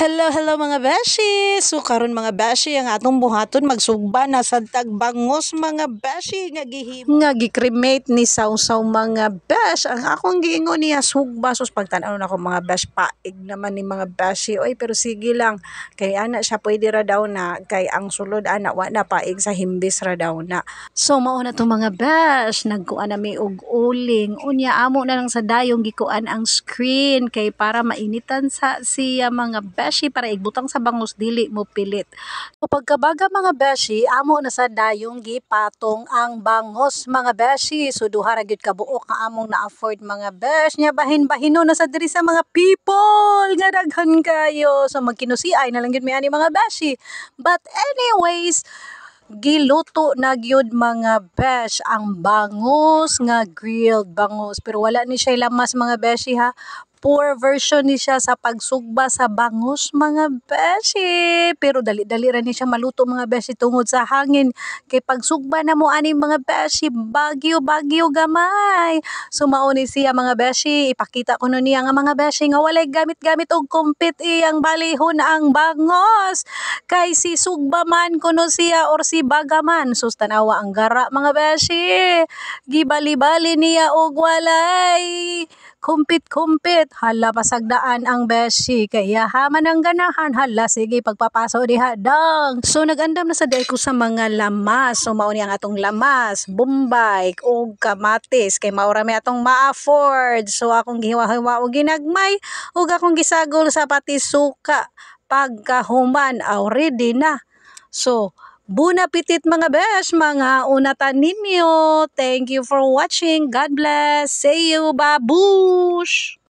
Hello mga beshi! So karon mga beshi ang atong buhaton magsugba na sa tagbangos mga beshi nga gihimo nga gi-cremate ni Sausaw mga besh. Ang akong giingon niya sugba sus pagtan-aw nako mga besh paig naman ni mga beshi. Oy pero sige lang kay ana siya pwede ra daw na kay ang sulod ana wa na paig sa himbis ra daw na. So mao na to mga besh nagkuan na mi og uling unya amo na lang sa dayong gikuan ang screen kay para mainitan sa siya mga beshi para igbutang sa bangus dili mo pilit. So pagkabaga mga beshi amo na sa dayong gipatong ang bangos mga beshi. So duha ra gyud ka buok nga among na-afford mga besh nya bahin-bahino na sa diri sa mga people nga daghan kayo. So magkinusiay na lang gyud mi ani mga beshi. But anyways, giluto na gyud mga besh ang bangus nga grilled bangus pero wala ni siya lamas mga beshi ha. Poor version ni siya sa pagsugba sa bangus mga beshi pero dali-dali ra ni siya maluto mga beshi tungod sa hangin kay pagsugba na mo ani mga beshi bagyo gamay. So mao ni siya mga beshi ipakita ko nun niya nga mga beshi nga walay gamit-gamit og kumpit iyang balihon ang bangos kay si sugba man kuno siya or si bagaman sus tanawa ang gara mga beshi gibali-bali niya og walay kumpit hala pasagdaan ang beshi kaya haman ang ganahan hala sige pagpapaso diha dang. So nagandam na sa day ko sa mga lamas. So mao ni ang atong lamas bombay ug kamatis kay mao ra mi atong ma-afford. So akong gihiwa-hiwa og ginagmay ug akong gisagol sa pati suka pagkahuman ready na. So bon appetit mga besh, mga unatan ninyo. Thank you for watching. God bless. See you. Babush!